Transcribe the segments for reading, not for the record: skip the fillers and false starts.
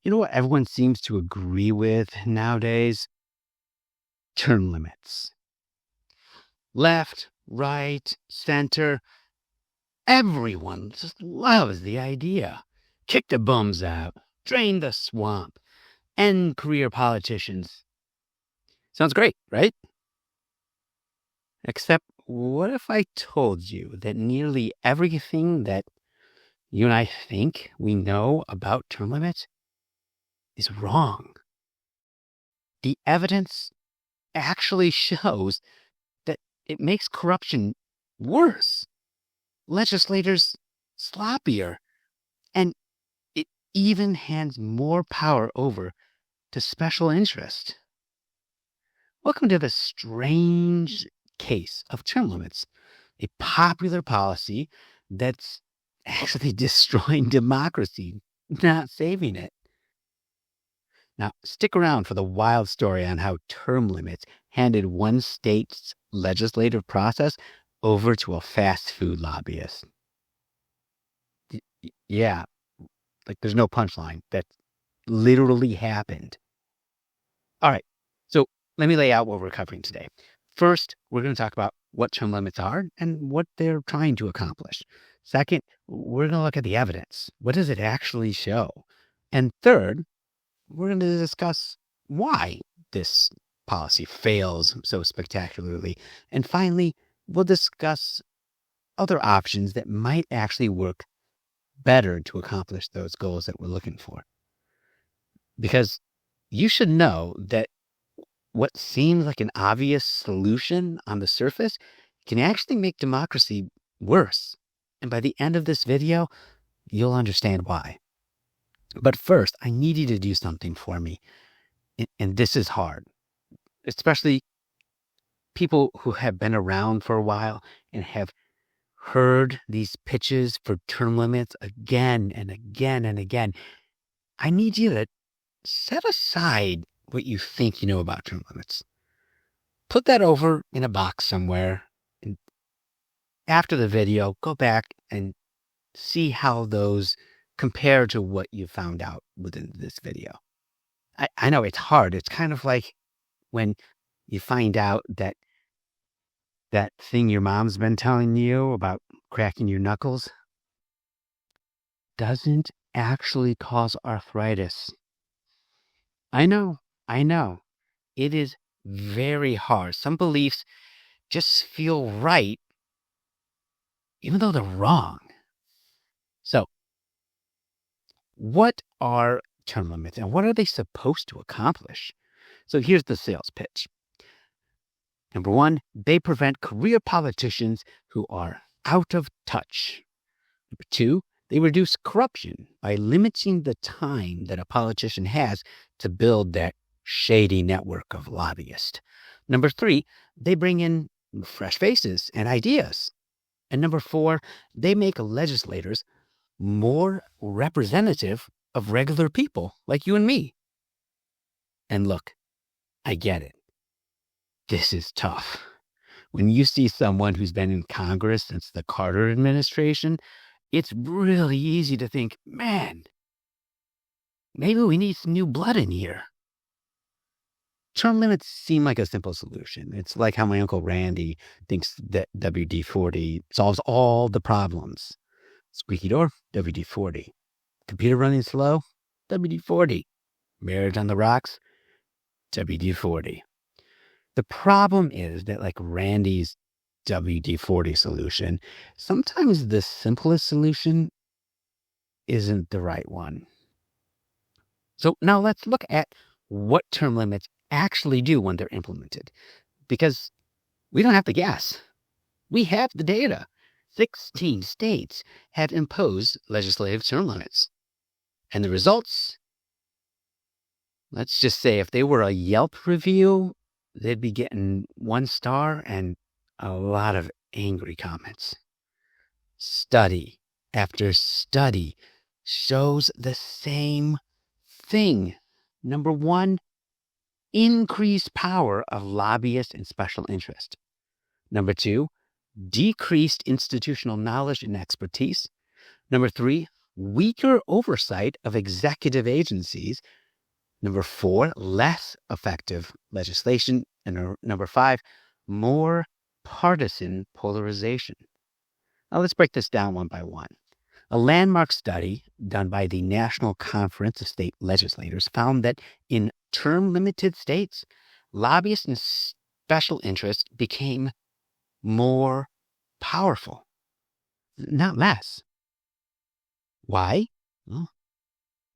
You know what everyone seems to agree with nowadays? Term limits. Left, right, center, everyone just loves the idea. Kick the bums out, drain the swamp, end career politicians. Sounds great, right? Except, what if I told you that nearly everything that you and I think we know about term limits is wrong? The evidence actually shows that it makes corruption worse, legislators sloppier, and it even hands more power over to special interest. Welcome to the strange case of term limits, a popular policy that's actually destroying democracy, not saving it. Now, stick around for the wild story on how term limits handed one state's legislative process over to a fast food lobbyist. Yeah, like there's no punchline. That literally happened. All right, so let me lay out what we're covering today. First, we're going to talk about what term limits are and what they're trying to accomplish. Second, we're going to look at the evidence. What does it actually show? And third, we're going to discuss why this policy fails so spectacularly. And finally, we'll discuss other options that might actually work better to accomplish those goals that we're looking for. Because you should know that what seems like an obvious solution on the surface can actually make democracy worse. And by the end of this video, you'll understand why. But first, I need you to do something for me. And this is hard, especially people who have been around for a while and have heard these pitches for term limits again and again and again. I need you to set aside what you think you know about term limits. Put that over in a box somewhere. And after the video, go back and see how those compare to what you found out within this video. I know it's hard. It's kind of like when you find out that thing your mom's been telling you about cracking your knuckles doesn't actually cause arthritis. I know. It is very hard. Some beliefs just feel right, even though they're wrong. So, what are term limits and what are they supposed to accomplish? So here's the sales pitch. Number one, they prevent career politicians who are out of touch. Number two, they reduce corruption by limiting the time that a politician has to build that shady network of lobbyists. Number three, they bring in fresh faces and ideas. And number four, they make legislators more representative of regular people like you and me. And look, I get it. This is tough. When you see someone who's been in Congress since the Carter administration, it's really easy to think, man, maybe we need some new blood in here. Term limits seem like a simple solution. It's like how my Uncle Randy thinks that WD-40 solves all the problems. Squeaky door, WD-40. Computer running slow, WD-40. Marriage on the rocks, WD-40. The problem is that, like Randy's WD-40 solution, sometimes the simplest solution isn't the right one. So now let's look at what term limits actually do when they're implemented. Because we don't have to guess. We have the data. 16 states have imposed legislative term limits. And the results, let's just say if they were a Yelp review, they'd be getting 1 star and a lot of angry comments. Study after study shows the same thing. Number one, increased power of lobbyists and special interest. Number two, decreased institutional knowledge and expertise. Number three, weaker oversight of executive agencies. Number 4, less effective legislation. And number 5, more partisan polarization. Now let's break this down one by one. A landmark study done by the National Conference of State Legislatures found that in term-limited states, lobbyists and special interests became more powerful, not less. Why? Well,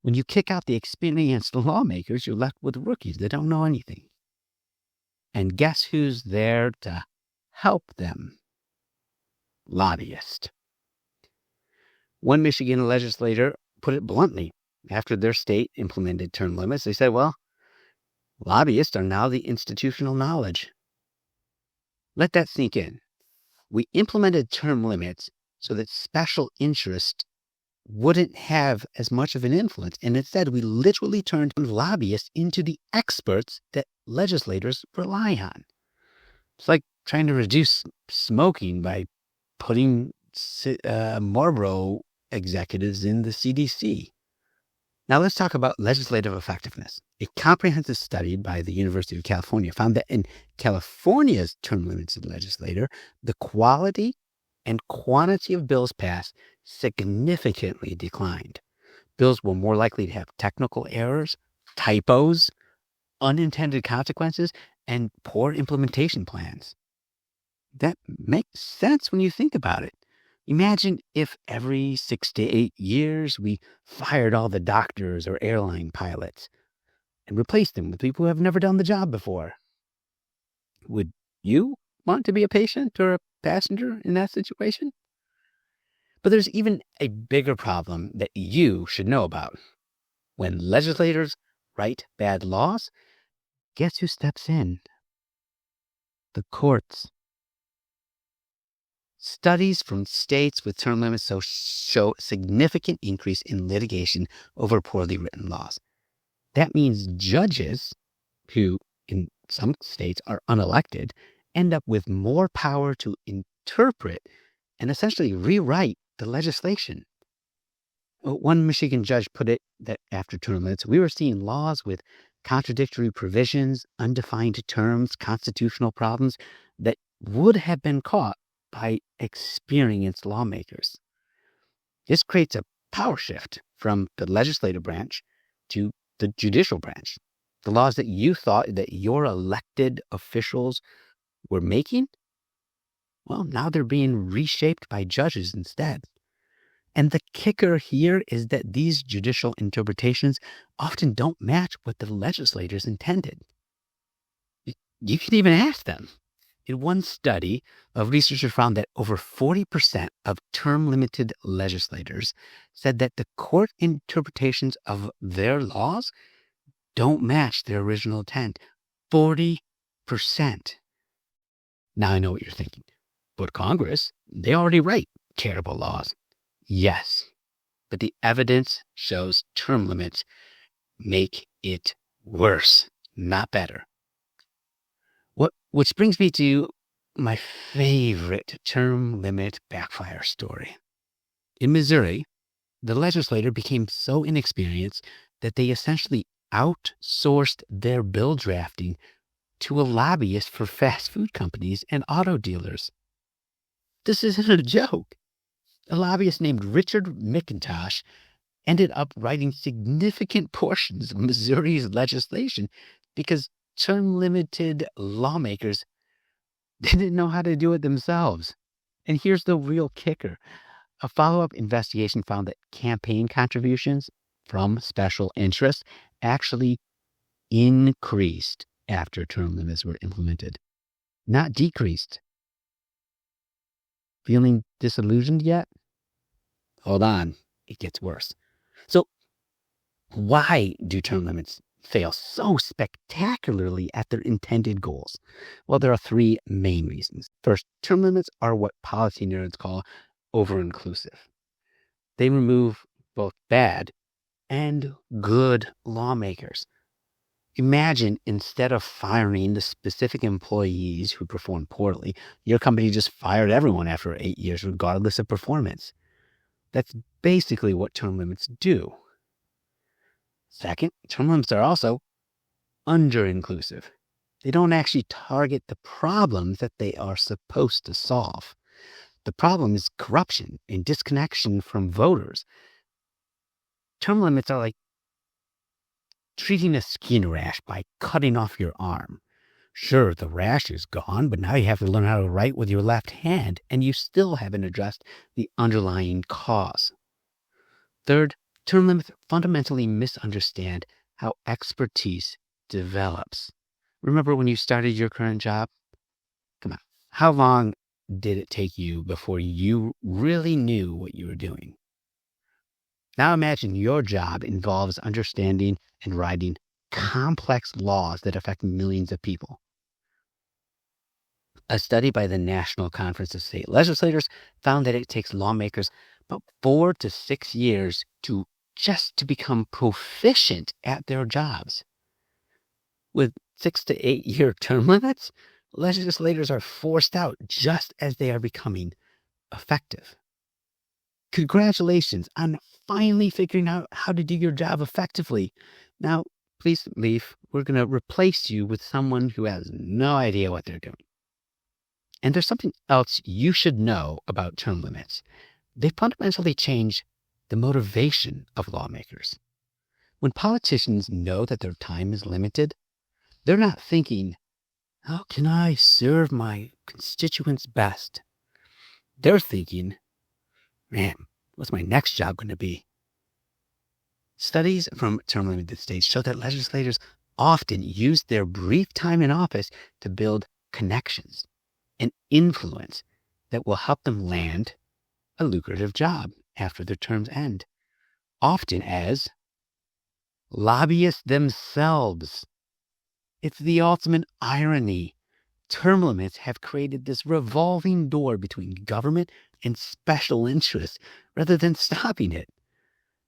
when you kick out the experienced lawmakers, you're left with rookies that don't know anything. And guess who's there to help them? Lobbyists. One Michigan legislator put it bluntly. After their state implemented term limits, they said, well, lobbyists are now the institutional knowledge. Let that sink in. We implemented term limits so that special interests wouldn't have as much of an influence. And instead, we literally turned lobbyists into the experts that legislators rely on. It's like trying to reduce smoking by putting Marlboro executives in the CDC. Now let's talk about legislative effectiveness. A comprehensive study by the University of California found that in California's term-limited legislature, the quality and quantity of bills passed significantly declined. Bills were more likely to have technical errors, typos, unintended consequences, and poor implementation plans. That makes sense when you think about it. Imagine if every 6 to 8 years we fired all the doctors or airline pilots and replaced them with people who have never done the job before. Would you want to be a patient or a passenger in that situation? But there's even a bigger problem that you should know about. When legislators write bad laws, guess who steps in? The courts. Studies from states with term limits show significant increase in litigation over poorly written laws. That means judges, who in some states are unelected, end up with more power to interpret and essentially rewrite the legislation. One Michigan judge put it that after term limits, we were seeing laws with contradictory provisions, undefined terms, constitutional problems that would have been caught by experienced lawmakers. This creates a power shift from the legislative branch to the judicial branch. The laws that you thought that your elected officials were making, well, now they're being reshaped by judges instead. And the kicker here is that these judicial interpretations often don't match what the legislators intended. You can even ask them. In one study, researchers found that over 40% of term-limited legislators said that the court interpretations of their laws don't match their original intent. 40%. Now I know what you're thinking. But Congress, they already write terrible laws. Yes, but the evidence shows term limits make it worse, not better. Which brings me to my favorite term limit backfire story. In Missouri, the legislator became so inexperienced that they essentially outsourced their bill drafting to a lobbyist for fast food companies and auto dealers. This isn't a joke. A lobbyist named Richard McIntosh ended up writing significant portions of Missouri's legislation because term-limited lawmakers didn't know how to do it themselves. And here's the real kicker. A follow-up investigation found that campaign contributions from special interests actually increased after term limits were implemented, not decreased. Feeling disillusioned yet? Hold on, it gets worse. So why do term limits fail so spectacularly at their intended goals? Well, there are 3 main reasons. First, term limits are what policy nerds call over-inclusive. They remove both bad and good lawmakers. Imagine instead of firing the specific employees who perform poorly, your company just fired everyone after 8 years, regardless of performance. That's basically what term limits do. Second, term limits are also under-inclusive. They don't actually target the problems that they are supposed to solve. The problem is corruption and disconnection from voters. Term limits are like treating a skin rash by cutting off your arm. Sure, the rash is gone, but now you have to learn how to write with your left hand, and you still haven't addressed the underlying cause. Third, term limits fundamentally misunderstand how expertise develops. Remember when you started your current job? Come on, how long did it take you before you really knew what you were doing? Now imagine your job involves understanding and writing complex laws that affect millions of people. A study by the National Conference of State Legislatures found that it takes lawmakers about 4 to 6 years to become proficient at their jobs. With 6 to 8 year term limits, legislators are forced out just as they are becoming effective. Congratulations on finally figuring out how to do your job effectively. Now, please leave. We're going to replace you with someone who has no idea what they're doing. And there's something else you should know about term limits. They fundamentally change the motivation of lawmakers. When politicians know that their time is limited, they're not thinking, how can I serve my constituents best? They're thinking, man, what's my next job going to be? Studies from term-limited states show that legislators often use their brief time in office to build connections and influence that will help them land a lucrative job after their terms end, often as lobbyists themselves. It's the ultimate irony. Term limits have created this revolving door between government and special interests rather than stopping it.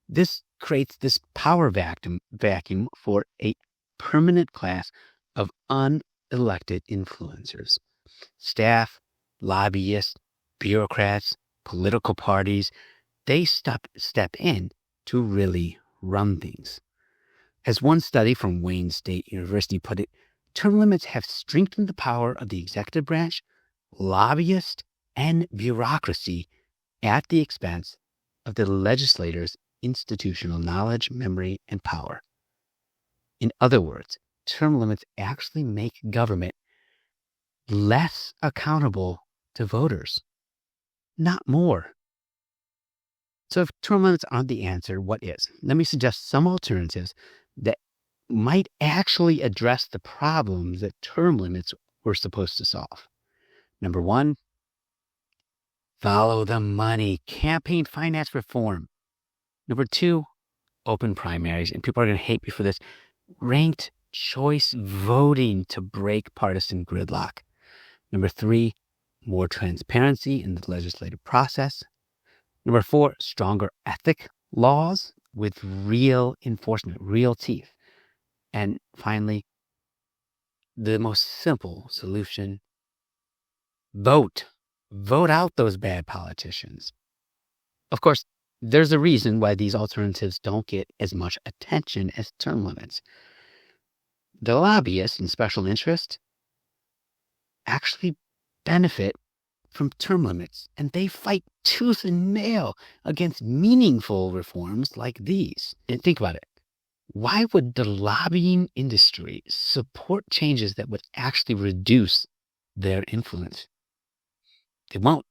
This creates this power vacuum for a permanent class of unelected influencers. Staff, lobbyists, bureaucrats, political parties, they step in to really run things. As one study from Wayne State University put it, term limits have strengthened the power of the executive branch, lobbyists, and bureaucracy at the expense of the legislators' institutional knowledge, memory, and power. In other words, term limits actually make government less accountable to voters, not more. So if term limits aren't the answer, what is? Let me suggest some alternatives that might actually address the problems that term limits were supposed to solve. Number one, follow the money, campaign finance reform. Number two, open primaries, and people are going to hate me for this, ranked choice voting to break partisan gridlock. Number three, more transparency in the legislative process. Number four, stronger ethic laws with real enforcement, real teeth. And finally, the most simple solution, vote. Vote out those bad politicians. Of course, there's a reason why these alternatives don't get as much attention as term limits. The lobbyists and special interests actually benefit from term limits, and they fight tooth and nail against meaningful reforms like these. And think about it. Why would the lobbying industry support changes that would actually reduce their influence? They won't.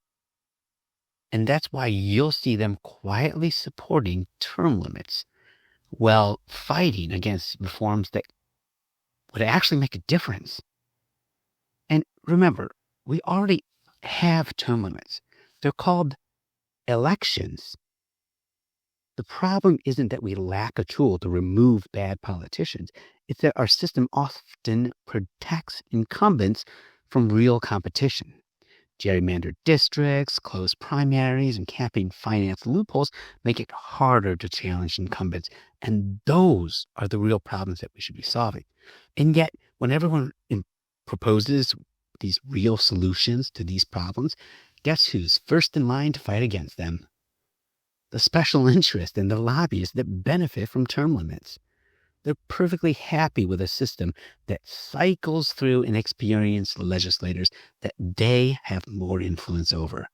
And that's why you'll see them quietly supporting term limits while fighting against reforms that would actually make a difference. And remember, we already have term limits. They're called elections. The problem isn't that we lack a tool to remove bad politicians. It's that our system often protects incumbents from real competition. Gerrymandered districts, closed primaries, and campaign finance loopholes make it harder to challenge incumbents. And those are the real problems that we should be solving. And yet, when everyone proposes these real solutions to these problems, guess who's first in line to fight against them? the special interest and the lobbyists that benefit from term limits. They're perfectly happy with a system that cycles through inexperienced legislators that they have more influence over.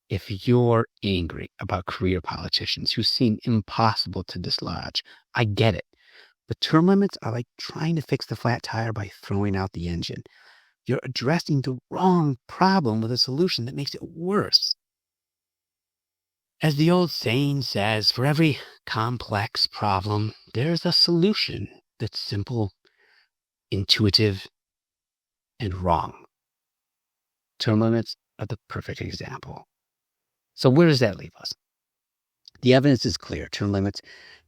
If you're angry about career politicians who seem impossible to dislodge, I get it. But term limits are like trying to fix the flat tire by throwing out the engine. You're addressing the wrong problem with a solution that makes it worse. As the old saying says, for every complex problem, there's a solution that's simple, intuitive, and wrong. Term limits are the perfect example. So where does that leave us? The evidence is clear. Term limits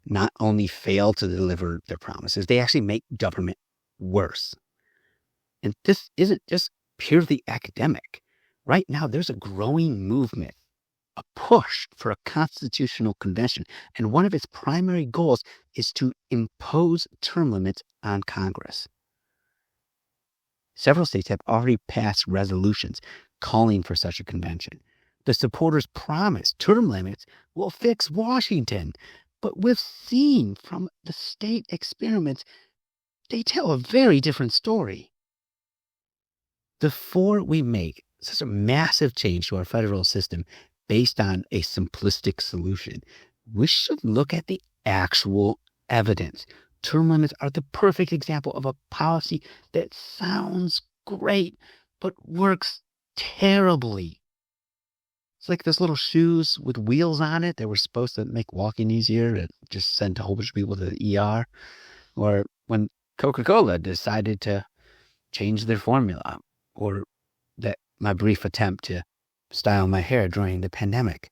not only fail to deliver their promises, they actually make government worse. And this isn't just purely academic. Right now, there's a growing movement, a push for a constitutional convention, and one of its primary goals is to impose term limits on Congress. Several states have already passed resolutions calling for such a convention. The supporters promise term limits will fix Washington, but we've seen from the state experiments, they tell a very different story. Before we make such a massive change to our federal system based on a simplistic solution, we should look at the actual evidence. Term limits are the perfect example of a policy that sounds great, but works terribly. It's like those little shoes with wheels on it that were supposed to make walking easier and just send a whole bunch of people to the ER. Or when Coca-Cola decided to change their formula. Or my brief attempt to style my hair during the pandemic.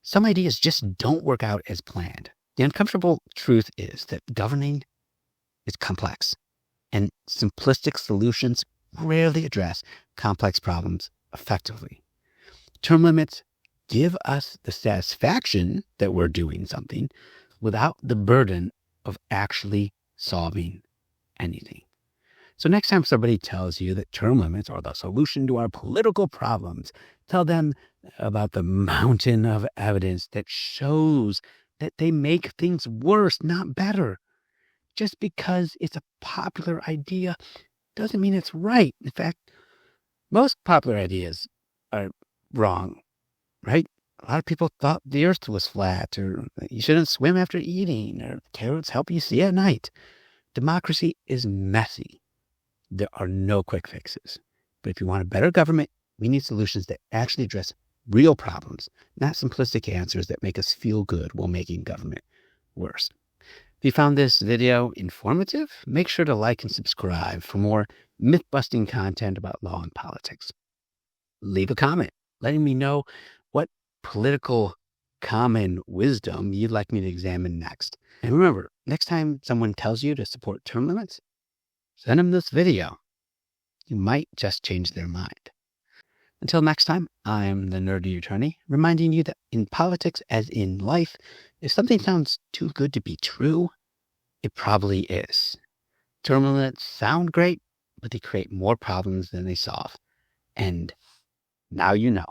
Some ideas just don't work out as planned. The uncomfortable truth is that governing is complex, and simplistic solutions rarely address complex problems effectively. Term limits give us the satisfaction that we're doing something without the burden of actually solving anything. So next time somebody tells you that term limits are the solution to our political problems, tell them about the mountain of evidence that shows that they make things worse, not better. Just because it's a popular idea doesn't mean it's right. In fact, most popular ideas are wrong, right? A lot of people thought the earth was flat, or you shouldn't swim after eating, or carrots help you see at night. Democracy is messy. There are no quick fixes. But if you want a better government, we need solutions that actually address real problems, not simplistic answers that make us feel good while making government worse. If you found this video informative, make sure to like and subscribe for more myth-busting content about law and politics. Leave a comment letting me know what political common wisdom you'd like me to examine next. And remember, next time someone tells you to support term limits, send them this video. You might just change their mind. Until next time, I'm the Nerdy Attorney, reminding you that in politics, as in life, if something sounds too good to be true, it probably is. Term limits sound great, but they create more problems than they solve. And now you know.